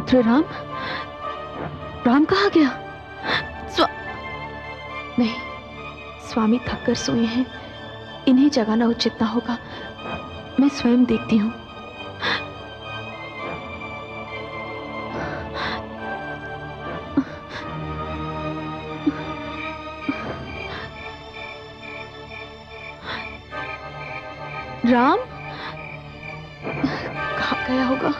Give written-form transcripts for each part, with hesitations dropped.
पुत्र राम? राम कहाँ गया? नहीं, स्वामी थक कर सोए हैं, इन्हें जगाना उचित ना होगा। मैं स्वयं देखती हूँ। राम कहाँ गया होगा?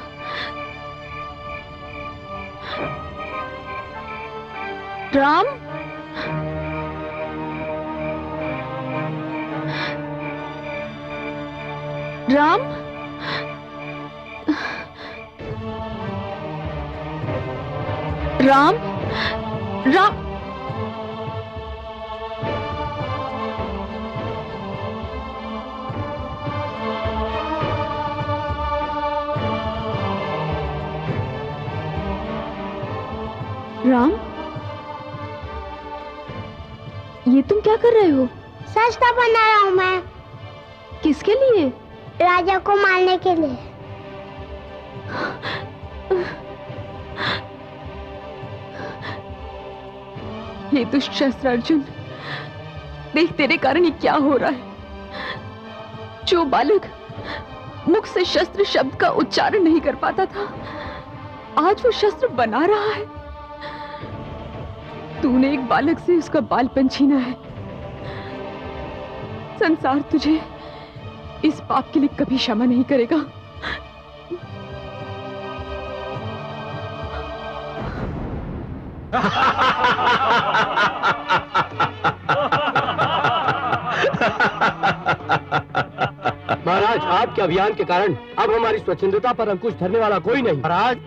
राम, राम, राम, राम। राम, ये तुम क्या कर रहे हो? सस्ता बना रहा हूँ मैं। किसके लिए? राजा को मारने के लिए। ये दुष्ट शस्त्र अर्जुन, देख तेरे कारण ये क्या हो रहा है। जो बालक मुख से शस्त्र शब्द का उच्चारण नहीं कर पाता था, आज वो शस्त्र बना रहा है। तूने एक बालक से उसका बालपन छीना है। संसार तुझे इस पाप के लिए कभी क्षमा नहीं करेगा। महाराज, आपके अभियान के कारण अब हमारी स्वच्छंदता पर अंकुश धरने वाला कोई नहीं। महाराज,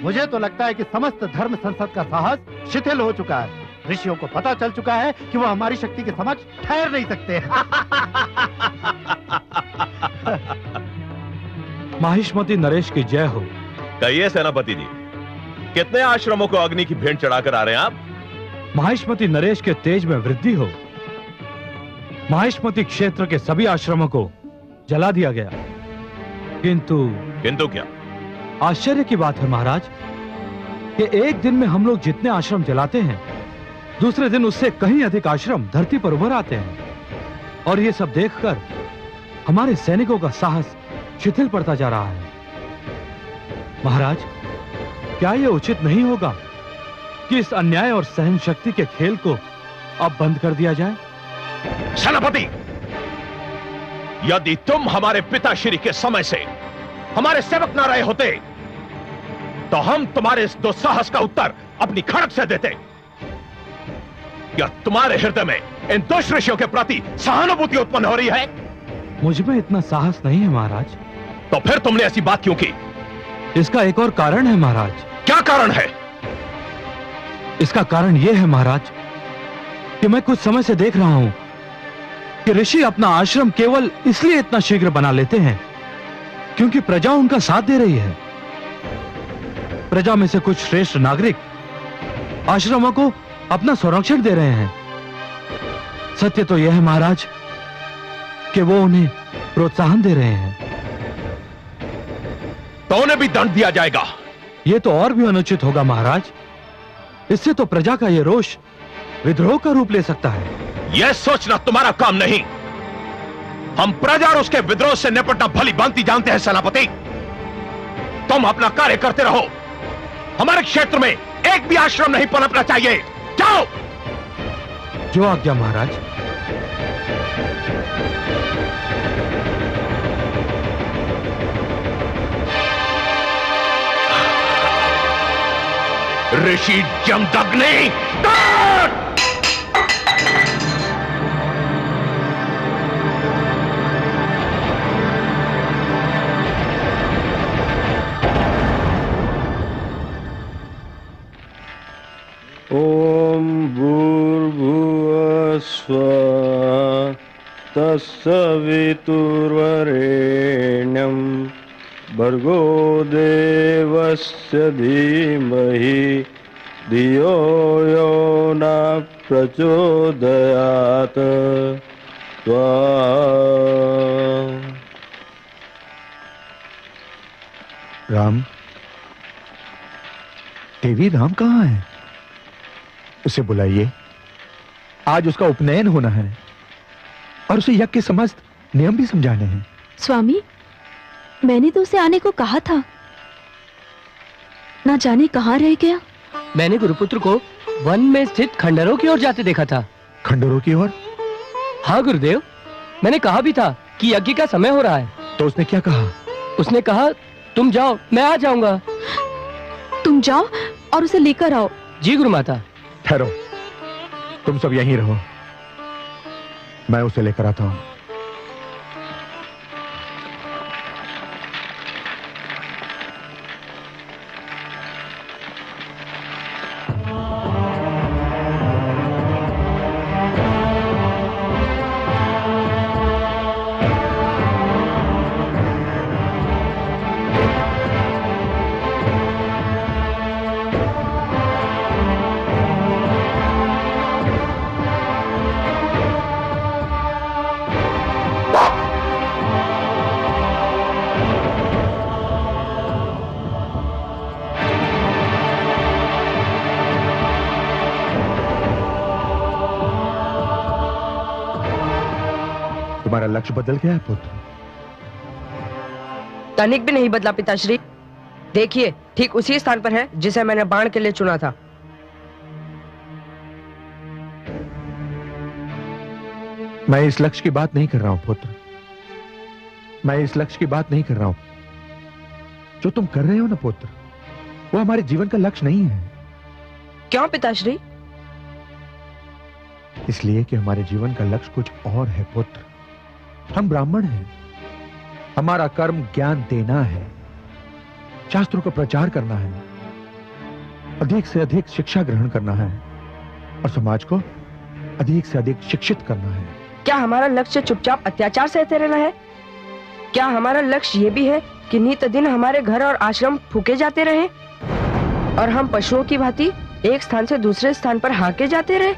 मुझे तो लगता है कि समस्त धर्म संसद का साहस शिथिल हो चुका है। ऋषियों को पता चल चुका है कि वो हमारी शक्ति के समक्ष ठहर नहीं सकते। माहिष्मती नरेश की जय हो। कहिए सेनापति जी, कितने आश्रमों को अग्नि की भेंट चढ़ाकर आ रहे हैं आप? माहिष्मती नरेश के तेज में वृद्धि हो। माहिष्मती क्षेत्र के सभी आश्रमों को जला दिया गया, किंतु क्या? आश्चर्य की बात है महाराज कि एक दिन में हम लोग जितने आश्रम जलाते हैं, दूसरे दिन उससे कहीं अधिक आश्रम धरती पर उभर आते हैं। और ये सब देखकर हमारे सैनिकों का साहस शिथिल पड़ता जा रहा है। महाराज, क्या यह उचित नहीं होगा कि इस अन्याय और सहन शक्ति के खेल को अब बंद कर दिया जाए? सेनापति, यदि तुम हमारे पिताश्री के समय से हमारे सेवक न रहे होते, तो हम तुम्हारे इस दुस्साहस का उत्तर अपनी खड़ग से देते। या तुम्हारे हृदय में इन दुष्ट ऋषियों के प्रति सहानुभूति उत्पन्न हो रही है? मुझ में इतना साहस नहीं है महाराज। तो फिर तुमने ऐसी बात क्यों की? इसका एक और कारण है महाराज। क्या कारण है? इसका कारण यह है महाराज कि मैं कुछ समय से देख रहा हूं कि ऋषि अपना आश्रम केवल इसलिए इतना शीघ्र बना लेते हैं क्योंकि प्रजा उनका साथ दे रही है। प्रजा में से कुछ श्रेष्ठ नागरिक आश्रमों को अपना संरक्षण दे रहे हैं। सत्य तो यह है महाराज कि वो उन्हें प्रोत्साहन दे रहे हैं। तो उन्हें भी दंड दिया जाएगा। यह तो और भी अनुचित होगा महाराज। इससे तो प्रजा का यह रोष विद्रोह का रूप ले सकता है। यह सोचना तुम्हारा काम नहीं। हम प्रजा और उसके विद्रोह से निपटना भली भांति जानते हैं सेनापति। तुम अपना कार्य करते रहो। हमारे क्षेत्र में एक भी आश्रम नहीं पनपना चाहिए। जाओ। जो आज्ञा महाराज। ऋषि जमदग्नि, ओम भूर्भुवः स्वः तत्सवितुर्वरेण्यं भर्गो देवस्य धीमहि धियो यो न प्रचोदयात्। राम, देवी राम कहाँ है? उसे बुलाइए। आज उसका उपनयन होना है और उसे यज्ञ के समस्त नियम भी समझाने हैं। स्वामी, मैंने तो उसे आने को कहा था, ना जाने कहाँ रह गया। मैंने गुरुपुत्र को वन में स्थित खंडरों की ओर जाते देखा था। खंडरों की ओर? हाँ गुरुदेव, मैंने कहा भी था कि यज्ञ का समय हो रहा है। तो उसने क्या कहा? उसने कहा तुम जाओ, मैं आ जाऊंगा। तुम जाओ और उसे लेकर आओ। जी गुरु माता। ठहरो, तुम सब यहीं रहो, मैं उसे लेकर आता हूं। तुम्हारा लक्ष्य बदल गया है पुत्र? तनिक भी नहीं बदला पिताश्री। देखिए, ठीक उसी स्थान पर है जिसे मैंने बाण के लिए चुना था। मैं इस लक्ष्य की बात नहीं कर रहा हूं पुत्र, मैं इस लक्ष्य की बात नहीं कर रहा हूं। जो तुम कर रहे हो ना पुत्र, वो हमारे जीवन का लक्ष्य नहीं है। क्यों पिताश्री? इसलिए कि हमारे जीवन का लक्ष्य कुछ और है पुत्र। हम ब्राह्मण हैं, हमारा कर्म ज्ञान देना है, शास्त्रों का प्रचार करना है, अधिक से अधिक शिक्षा ग्रहण करना है और समाज को अधिक से अधिक शिक्षित करना है। क्या हमारा लक्ष्य चुपचाप अत्याचार सहते रहना है? क्या हमारा लक्ष्य ये भी है कि नित दिन हमारे घर और आश्रम फूके जाते रहे और हम पशुओं की भांति एक स्थान से दूसरे स्थान पर हाके जाते रहे?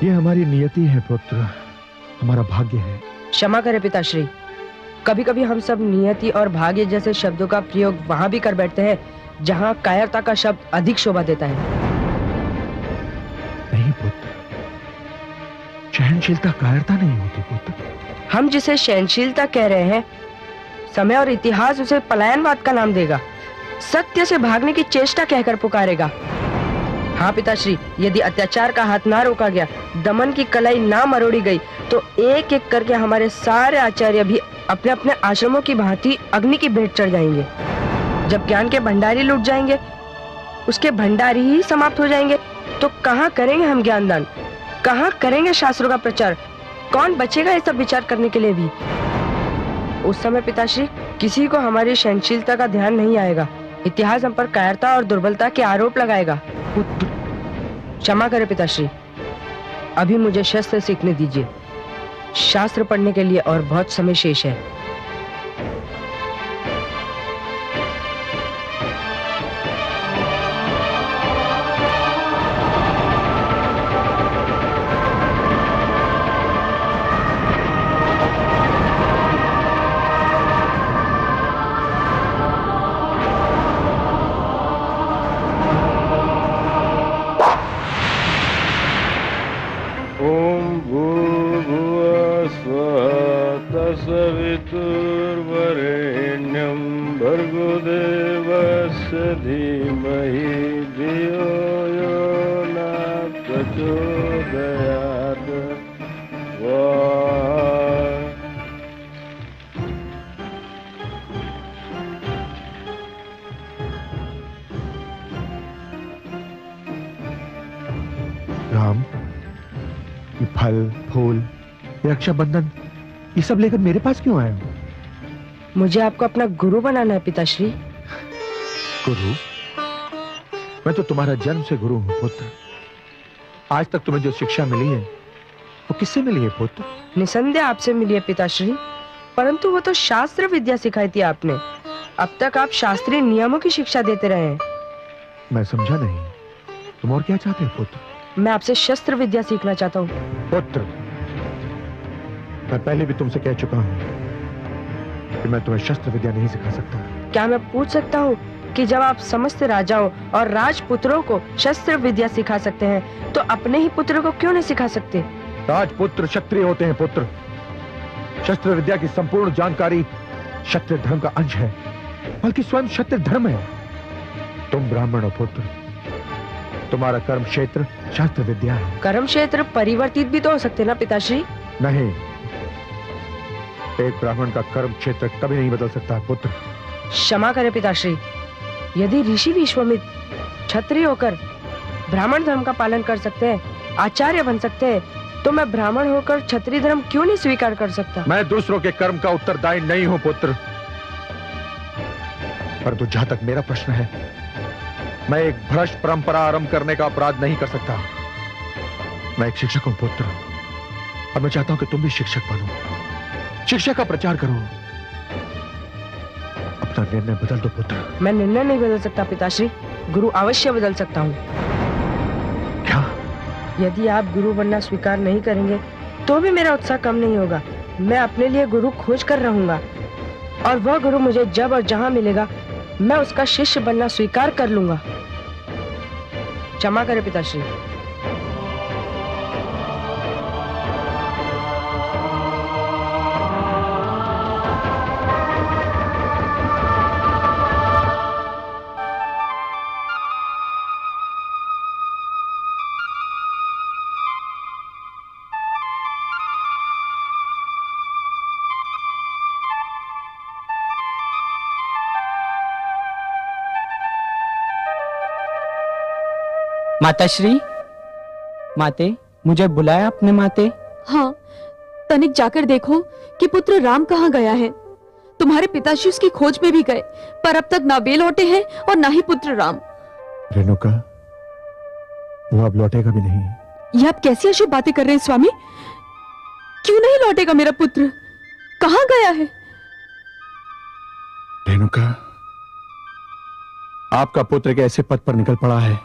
ये हमारी नियति है पुत्र, हमारा भाग्य है। क्षमा करें पिताश्री, कभी कभी हम सब नियति और भाग्य जैसे शब्दों का प्रयोग वहां भी कर बैठते हैं जहां कायरता का शब्द अधिक शोभा देता है। नहीं पुत्र, सहनशीलता कायरता नहीं होती पुत्र। हम जिसे सहनशीलता कह रहे हैं, समय और इतिहास उसे पलायनवाद का नाम देगा, सत्य से भागने की चेष्टा कहकर पुकारेगा। हाँ पिताश्री, यदि अत्याचार का हाथ ना रोका गया, दमन की कलाई ना मरोड़ी गई, तो एक एक करके हमारे सारे आचार्य भी अपने अपने आश्रमों की भांति अग्नि की भेंट चढ़ जाएंगे। जब ज्ञान के भंडारी लुट जाएंगे, उसके भंडारी ही समाप्त हो जाएंगे, तो कहाँ करेंगे हम ज्ञानदान, कहाँ करेंगे शास्त्रों का प्रचार? कौन बचेगा ये सब विचार करने के लिए भी? उस समय पिताश्री किसी को हमारी सहनशीलता का ध्यान नहीं आएगा। इतिहास हम पर कायरता और दुर्बलता के आरोप लगाएगा। क्षमा करें पिताश्री, अभी मुझे शस्त्र सीखने दीजिए। शास्त्र पढ़ने के लिए और बहुत समय शेष है। ओम भूर्भुवः स्वः तत्सवितुर्वरेण्यं भर्गो देवस्य धीमहि धियो यो न प्रचोदयात्। राम, ये फल फूल, ये रक्षाबंधन, ये सब लेकर मेरे पास क्यों आए हो? मुझे आपको अपना गुरु बनाना है पिताश्री। गुरु? मैं तो तुम्हारा जन्म से गुरु हूं पुत्र। आज तक तुम्हें जो शिक्षा मिली है वो किससे मिली है पुत्र? निसंदेह आपसे मिली है पिताश्री, परंतु वो तो शास्त्र विद्या सिखाई थी आपने। अब तक आप शास्त्रीय नियमों की शिक्षा देते रहे हैं। मैं समझा नहीं, तुम और क्या चाहते हो पुत्र? मैं आपसे शस्त्र विद्या सीखना चाहता हूँ। पुत्र, मैं पहले भी तुमसे कह चुका हूं कि मैं तुम्हें शस्त्र विद्या नहीं सिखा सकता। क्या मैं पूछ सकता हूँ कि जब आप समस्त राजाओं और राजपुत्रों को शस्त्र विद्या सिखा सकते हैं तो अपने ही पुत्र को क्यों नहीं सिखा सकते? राजपुत्र क्षत्रिय होते हैं पुत्र। शस्त्र विद्या की संपूर्ण जानकारी क्षत्रिय धर्म का अंश है, बल्कि स्वयं क्षत्रिय धर्म है। तुम ब्राह्मण हो पुत्र, तुम्हारा कर्म क्षेत्र शास्त्र विद्या है। कर्म क्षेत्र परिवर्तित भी तो हो सकते ना पिताश्री? नहीं, एक ब्राह्मण का कर्म क्षेत्र कभी नहीं बदल सकता पुत्र। क्षमा करें पिताश्री, यदि ऋषि विश्वामित्र क्षत्रिय होकर ब्राह्मण धर्म का पालन कर सकते हैं, आचार्य बन सकते हैं, तो मैं ब्राह्मण होकर क्षत्रिय धर्म क्यों नहीं स्वीकार कर सकता? मैं दूसरों के कर्म का उत्तरदायी नहीं हूं पुत्र, परंतु जहां तक मेरा प्रश्न है, मैं एक भ्रष्ट परंपरा आरंभ करने का अपराध नहीं कर सकता। मैं एक शिक्षक हूं पुत्र, और मैं चाहता हूं कि तुम भी शिक्षक बनो, शिक्षा का प्रचार करो। अपना निर्णय बदल दो पुत्र। मैं निर्णय नहीं बदल सकता पिताश्री, गुरु अवश्य बदल सकता हूँ। क्या? यदि आप गुरु बनना स्वीकार नहीं करेंगे तो भी मेरा उत्साह कम नहीं होगा। मैं अपने लिए गुरु खोज कर रहूंगा, और वह गुरु मुझे जब और जहां मिलेगा मैं उसका शिष्य बनना स्वीकार कर लूंगा। क्षमा करें पिताश्री। माताश्री, माते, मुझे बुलाया आपने माते? हाँ, तनिक जाकर देखो कि पुत्र राम कहाँ गया है। तुम्हारे पिताश्री उसकी खोज में भी गए, पर अब तक ना वे लौटे हैं और ना ही पुत्र राम। रेणुका, वो अब लौटेगा भी नहीं। ये आप कैसी अशुभ बातें कर रहे हैं स्वामी? क्यों नहीं लौटेगा मेरा पुत्र? कहाँ गया है? रेणुका, आपका पुत्र एक ऐसे पद पर निकल पड़ा है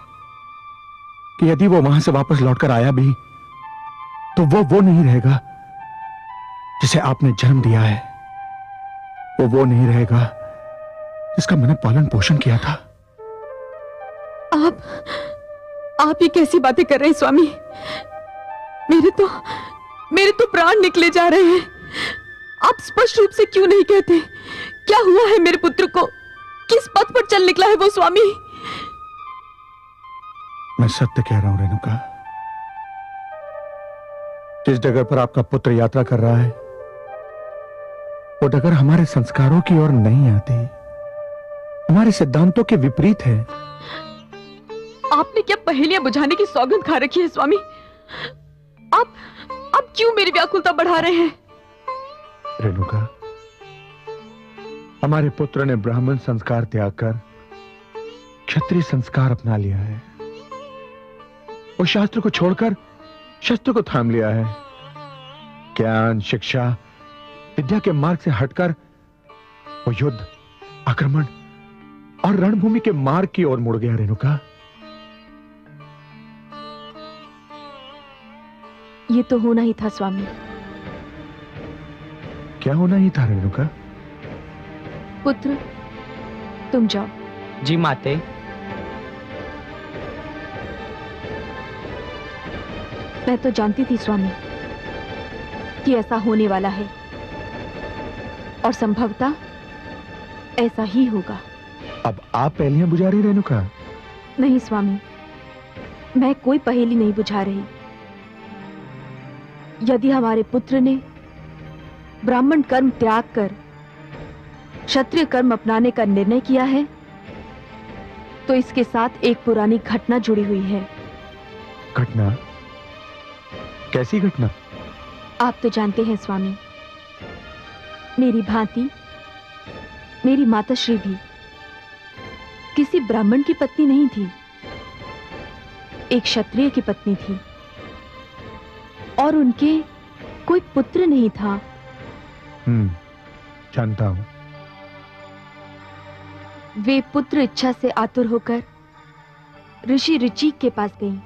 कि यदि वो वहां से वापस लौटकर आया भी तो वो नहीं रहेगा जिसे आपने जन्म दिया है। वो नहीं रहेगा जिसका मैंने पालन पोषण किया था। आप ये कैसी बातें कर रहे हैं स्वामी? मेरे तो प्राण निकले जा रहे हैं। आप स्पष्ट रूप से क्यों नहीं कहते? क्या हुआ है मेरे पुत्र को? किस पथ पर चल निकला है वो स्वामी? मैं सत्य कह रहा हूं रेणुका। जिस डगर पर आपका पुत्र यात्रा कर रहा है, वो डगर हमारे संस्कारों की ओर नहीं आती, हमारे सिद्धांतों के विपरीत है। आपने क्या पहेलियां बुझाने की सौगंध खा रखी है स्वामी? आप क्यों मेरी व्याकुलता बढ़ा रहे हैं? रेणुका, हमारे पुत्र ने ब्राह्मण संस्कार त्याग कर क्षत्रिय संस्कार अपना लिया है। वो शास्त्र को छोड़कर शस्त्र को थाम लिया है। ज्ञान, शिक्षा, विद्या के मार्ग से हटकर वो युद्ध, आक्रमण और रणभूमि के मार्ग की ओर मुड़ गया। रेणुका, ये तो होना ही था स्वामी। क्या होना ही था रेणुका? पुत्र, तुम जाओ। जी माते। मैं तो जानती थी स्वामी कि ऐसा होने वाला है, और संभवतः ऐसा ही होगा। अब आप पहेलियां बुझा रही रेणुका? नहीं स्वामी, मैं कोई पहेली नहीं बुझा रही। यदि हमारे पुत्र ने ब्राह्मण कर्म त्याग कर क्षत्रिय कर्म अपनाने का निर्णय किया है, तो इसके साथ एक पुरानी घटना जुड़ी हुई है। घटना? कैसी घटना? आप तो जानते हैं स्वामी, मेरी भांति मेरी माताश्री भी किसी ब्राह्मण की पत्नी नहीं थी, एक क्षत्रिय की पत्नी थी, और उनके कोई पुत्र नहीं था। जानता हूं। वे पुत्र इच्छा से आतुर होकर ऋषि ऋचिक के पास गईं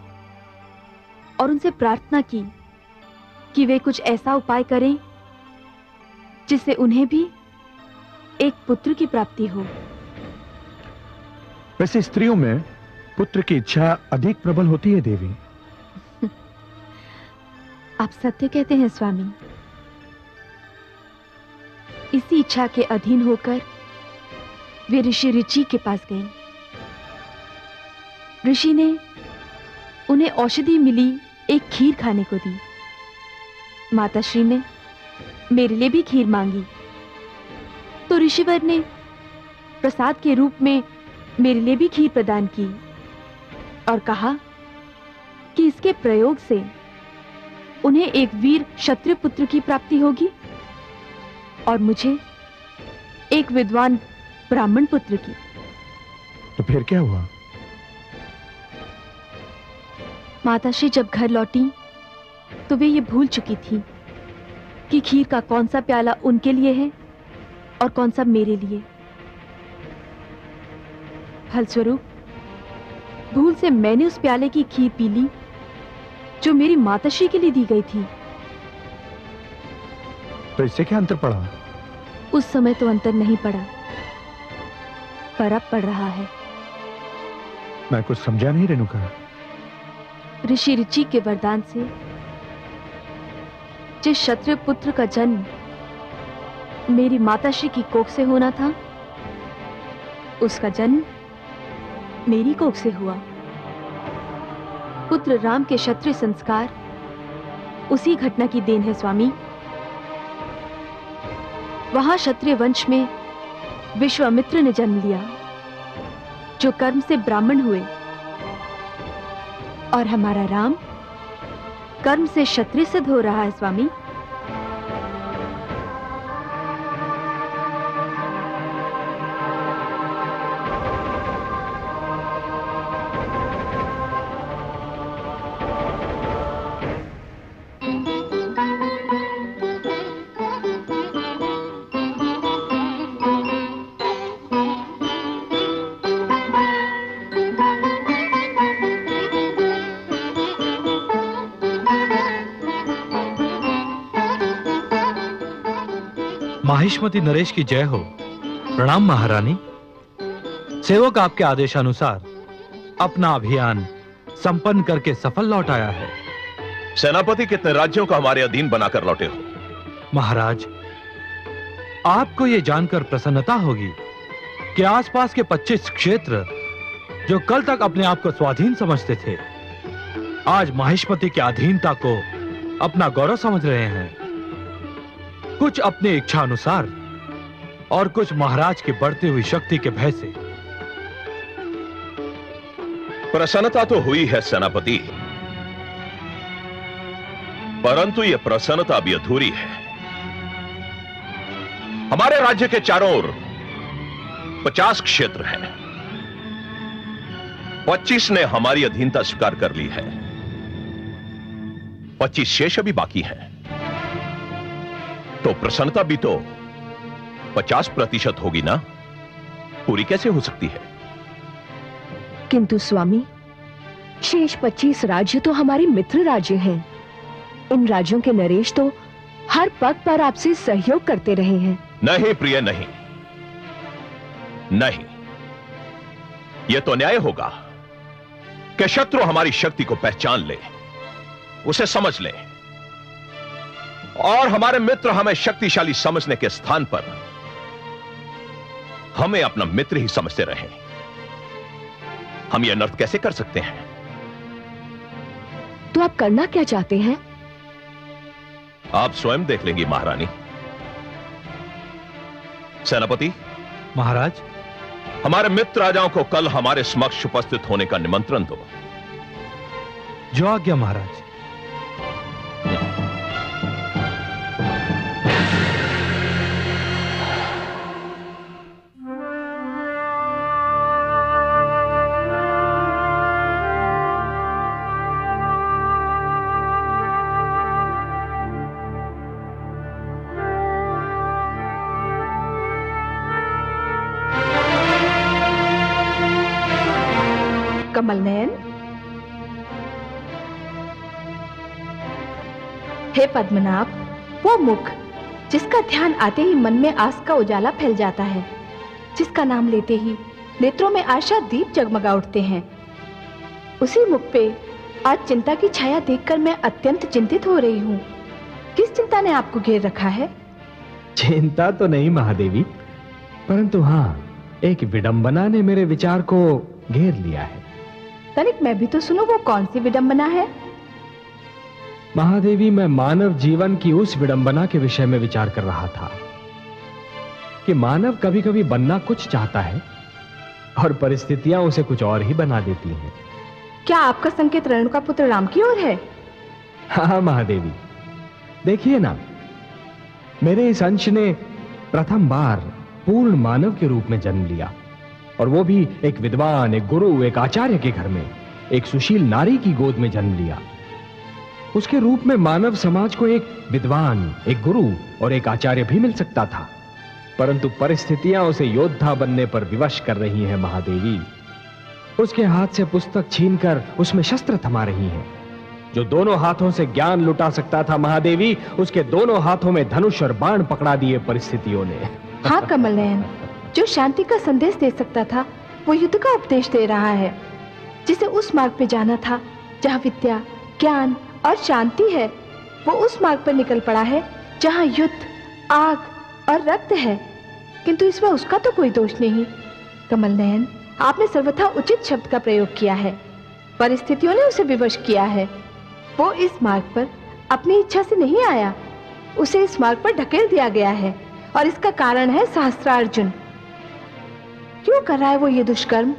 और उनसे प्रार्थना की कि वे कुछ ऐसा उपाय करें जिससे उन्हें भी एक पुत्र की प्राप्ति हो। वैसे स्त्रियों में पुत्र की इच्छा अधिक प्रबल होती है देवी। आप सत्य कहते हैं स्वामी। इसी इच्छा के अधीन होकर वे ऋषि ऋचि के पास गए। ऋषि ने उन्हें औषधि मिली एक खीर खाने को दी। माताश्री ने मेरे लिए भी खीर मांगी तो ऋषिवर ने प्रसाद के रूप में मेरे लिए भी खीर प्रदान की और कहा कि इसके प्रयोग से उन्हें एक वीर क्षत्रिय पुत्र की प्राप्ति होगी और मुझे एक विद्वान ब्राह्मण पुत्र की। तो फिर क्या हुआ? माताश्री जब घर लौटी तो वे ये भूल चुकी थी कि खीर का कौन सा प्याला उनके लिए है और कौन सा मेरे लिए। फलस्वरूप भूल से मैंने उस प्याले की खीर पी ली जो मेरी माताश्री के लिए दी गई थी। तो इससे क्या अंतर पड़ा? उस समय तो अंतर नहीं पड़ा, पर अब पड़ रहा है। मैं कुछ समझा नहीं रेणुका। ऋषि ऋचि के वरदान से जिस क्षत्रिय पुत्र का जन्म मेरी माताश्री की कोख से होना था, उसका जन्म मेरी कोख से हुआ। पुत्र राम के क्षत्रिय संस्कार उसी घटना की देन है स्वामी। वहां क्षत्रिय वंश में विश्वामित्र ने जन्म लिया जो कर्म से ब्राह्मण हुए और हमारा राम कर्म से क्षत्रिय सिद्ध हो रहा है स्वामी। माहिष्मती नरेश की जय हो। प्रणाम महारानी। सेवक आपके आदेशानुसार अपना अभियान संपन्न करके सफल लौट आया है। सेनापति कितने राज्यों को हमारे अधीन बनाकर लौटे हो? महाराज, आपको यह जानकर प्रसन्नता होगी कि आसपास के 25 क्षेत्र जो कल तक अपने आप को स्वाधीन समझते थे, आज माहिष्मती की अधीनता को अपना गौरव समझ रहे हैं। कुछ अपनी इच्छा अनुसार और कुछ महाराज की बढ़ती हुई शक्ति के भय से। प्रसन्नता तो हुई है सेनापति, परंतु यह प्रसन्नता भी अधूरी है। हमारे राज्य के चारों ओर 50 क्षेत्र हैं। 25 ने हमारी अधीनता स्वीकार कर ली है, 25 शेष अभी बाकी हैं। तो प्रसन्नता भी तो 50% होगी ना, पूरी कैसे हो सकती है? किंतु स्वामी, शेष 25 राज्य तो हमारे मित्र राज्य हैं। इन राज्यों के नरेश तो हर पग पर आपसे सहयोग करते रहे हैं। नहीं प्रिय, नहीं नहीं, यह तो न्याय होगा कि शत्रु हमारी शक्ति को पहचान ले, उसे समझ ले, और हमारे मित्र हमें शक्तिशाली समझने के स्थान पर हमें अपना मित्र ही समझते रहे। हम यह अनर्थ कैसे कर सकते हैं? तो आप करना क्या चाहते हैं? आप स्वयं देख लेंगी महारानी। सेनापति। महाराज। हमारे मित्र राजाओं को कल हमारे समक्ष उपस्थित होने का निमंत्रण दो। जो आज्ञा महाराज। कमल नयन, हे पद्मनाभ, वो मुख जिसका ध्यान आते ही मन में आस का उजाला फैल जाता है, जिसका नाम लेते ही नेत्रों में आशा दीप जगमगा उठते हैं। उसी मुख पे आज चिंता की छाया देखकर मैं अत्यंत चिंतित हो रही हूँ। किस चिंता ने आपको घेर रखा है? चिंता तो नहीं महादेवी, परंतु हाँ, एक विडंबना ने मेरे विचार को घेर लिया है। तनिक मैं भी तो सुनो, वो कौन सी विडंबना है? महादेवी, मैं मानव जीवन की उस विडंबना के विषय में विचार कर रहा था कि मानव कभी कभी बनना कुछ चाहता है और परिस्थितियां उसे कुछ और ही बना देती हैं। क्या आपका संकेत रेणुका पुत्र राम की ओर है? हाँ महादेवी, देखिए ना, मेरे इस अंश ने प्रथम बार पूर्ण मानव के रूप में जन्म लिया, और वो भी एक विद्वान, एक गुरु, एक आचार्य के घर में, एक सुशील नारी की गोद में जन्म लिया। उसके रूप में मानव समाज को एक विद्वान, एक गुरु और एक आचार्य भी मिल सकता था, परंतु परिस्थितियां उसे योद्धा बनने पर विवश कर रही हैं महादेवी। उसके हाथ से पुस्तक छीनकर उसमें शस्त्र थमा रही हैं। जो दोनों हाथों से ज्ञान लुटा सकता था महादेवी, उसके दोनों हाथों में धनुष और बाण पकड़ा दिए परिस्थितियों ने। हाँ कमल नयन, जो शांति का संदेश दे सकता था वो युद्ध का उपदेश दे रहा है। जिसे उस मार्ग पे जाना था जहाँ विद्या, ज्ञान और शांति है, वो उस मार्ग पर निकल पड़ा है जहाँ युद्ध, आग और रक्त है। किंतु इसमें उसका तो कोई दोष नहीं। कमल नयन, आपने सर्वथा उचित शब्द का प्रयोग किया है। परिस्थितियों ने उसे विवश किया है। वो इस मार्ग पर अपनी इच्छा से नहीं आया, उसे इस मार्ग पर ढकेल दिया गया है, और इसका कारण है सहस्त्रार्जुन। क्यों कर रहा है वो ये दुष्कर्म?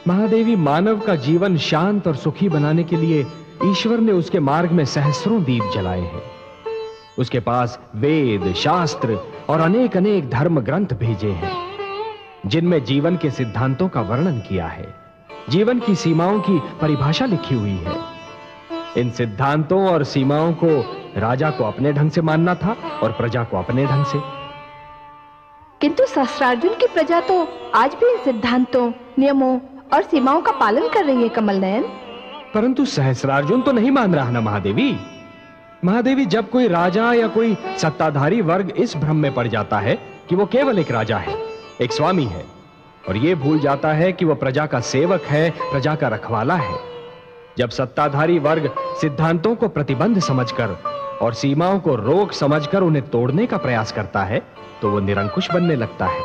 महादेवी, मानव का जीवन शांत और सुखी बनाने के लिए ईश्वर ने उसके मार्ग में सहस्रों दीप जलाए हैं। उसके पास वेद, शास्त्र और अनेक अनेक धर्म ग्रंथ भेजे हैं, जिनमें जीवन के सिद्धांतों का वर्णन किया है, जीवन की सीमाओं की परिभाषा लिखी हुई है। इन सिद्धांतों और सीमाओं को राजा को अपने ढंग से मानना था और प्रजा को अपने ढंग से। किंतु सहस्त्रार्जुन की प्रजा तो आज भी इन सिद्धांतों, नियमों और सीमाओं का पालन कर रही है कमल नयन। परंतु सहस्त्रार्जुन तो नहीं मान रहा ना महादेवी। महादेवी, जब कोई राजा या कोई सत्ताधारी वर्ग इस भ्रम में पड़ जाता है कि वो केवल एक राजा है, एक स्वामी है, और ये भूल जाता है कि वह प्रजा का सेवक है, प्रजा का रखवाला है, जब सत्ताधारी वर्ग सिद्धांतों को प्रतिबंध समझकर और सीमाओं को रोक समझकर उन्हें तोड़ने का प्रयास करता है, तो वो निरंकुश बनने लगता है,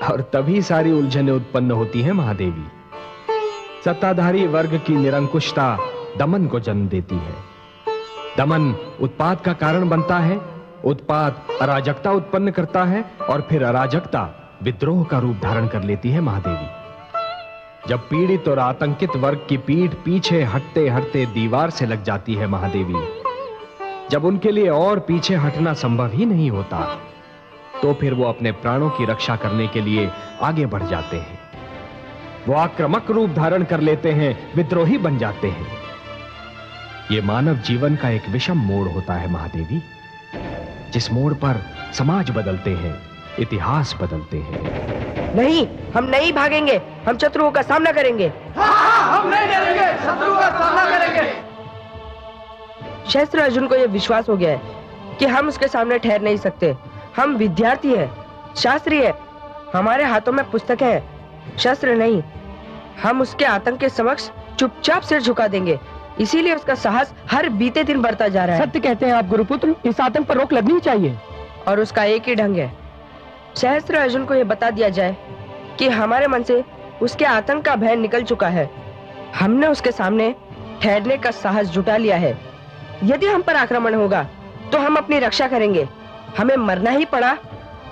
और तभी सारी उलझनें उत्पन्न होती हैं महादेवी। सत्ताधारी वर्ग की निरंकुशता दमन को जन्म देती है। दमन उत्पात का कारण बनता है, उत्पात अराजकता उत्पन्न करता है, और फिर अराजकता विद्रोह का रूप धारण कर लेती है महादेवी। जब पीड़ित और आतंकित वर्ग की पीठ पीछे हटते हटते दीवार से लग जाती है महादेवी, जब उनके लिए और पीछे हटना संभव ही नहीं होता, तो फिर वो अपने प्राणों की रक्षा करने के लिए आगे बढ़ जाते हैं। वो आक्रामक रूप धारण कर लेते हैं, विद्रोही बन जाते हैं। ये मानव जीवन का एक विषम मोड़ होता है महादेवी, जिस मोड़ पर समाज बदलते हैं, इतिहास बदलते हैं। नहीं, हम नहीं भागेंगे, हम शत्रुओं का सामना करेंगे। हम नहीं डरेंगे, शत्रुओं का सामना करेंगे। सहस्त्रार्जुन को यह विश्वास हो गया है कि हम उसके सामने ठहर नहीं सकते। हम विद्यार्थी हैं, शास्त्री हैं, हमारे हाथों में पुस्तकें हैं, शस्त्र नहीं। हम उसके आतंक के समक्ष चुपचाप सिर झुका देंगे। इसीलिए उसका साहस हर बीते दिन बढ़ता जा रहा है। सत्य कहते हैं आप गुरुपुत्र, इस आतंक पर रोक लगनी चाहिए। और उसका एक ही ढंग है, सहस्त्रार्जुन को यह बता दिया जाए कि हमारे मन से उसके आतंक का भय निकल चुका है। हमने उसके सामने ठहरने का साहस जुटा लिया है। यदि हम पर आक्रमण होगा तो हम अपनी रक्षा करेंगे। हमें मरना ही पड़ा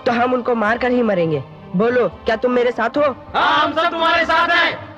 तो हम उनको मारकर ही मरेंगे। बोलो, क्या तुम मेरे साथ हो? हाँ, हम सब तुम्हारे साथ हैं।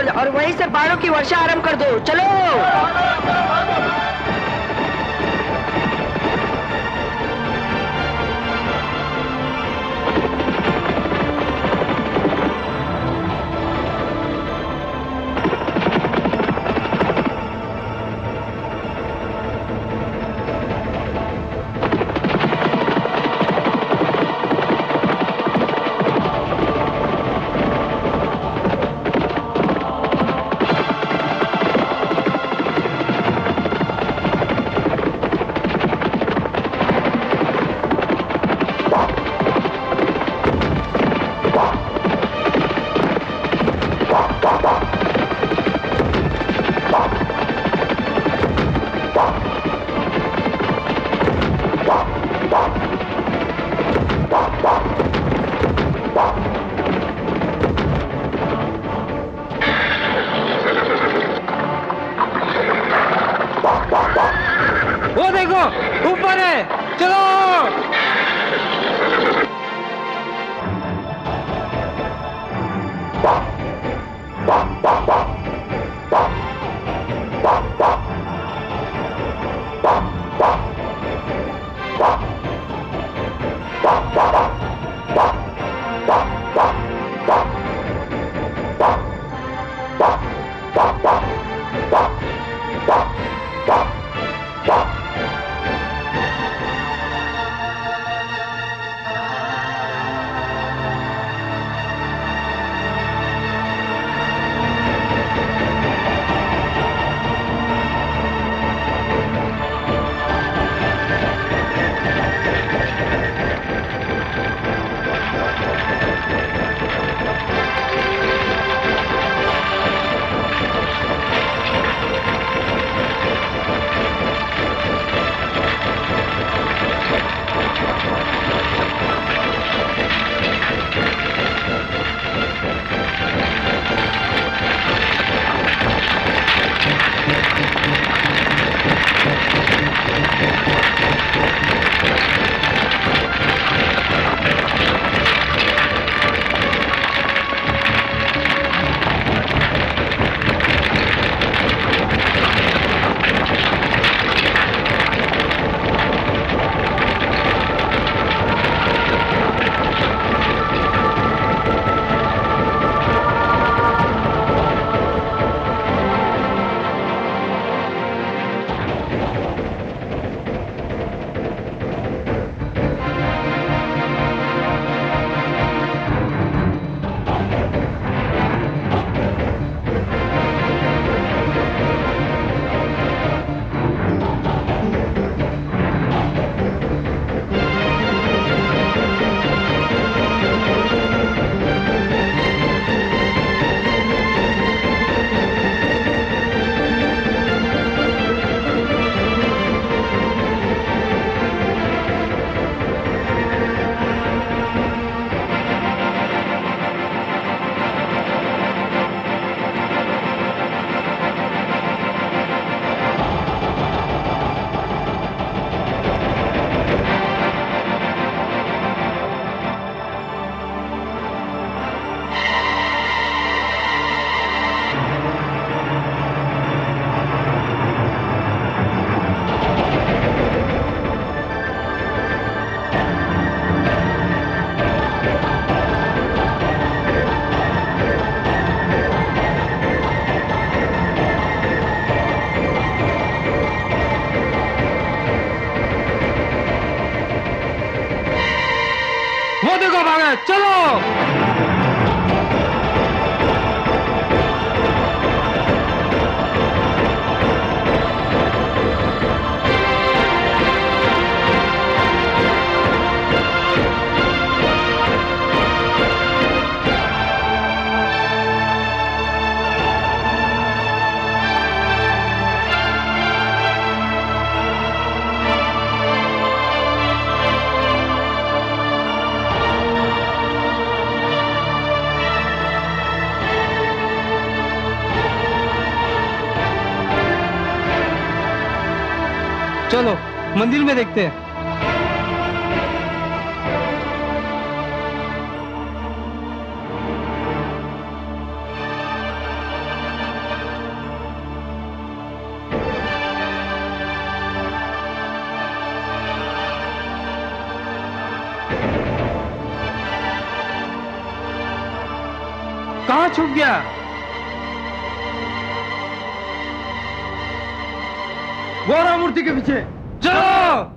जल्द और वहीं से बाणों की वर्षा आरंभ कर दो। चलो। वो देखो ऊपर है, चलो। वो देखो भागे, चलो। चलो मंदिर में देखते हैं। कहाँ छुप गया? वो मूर्ति के पीछे चलो।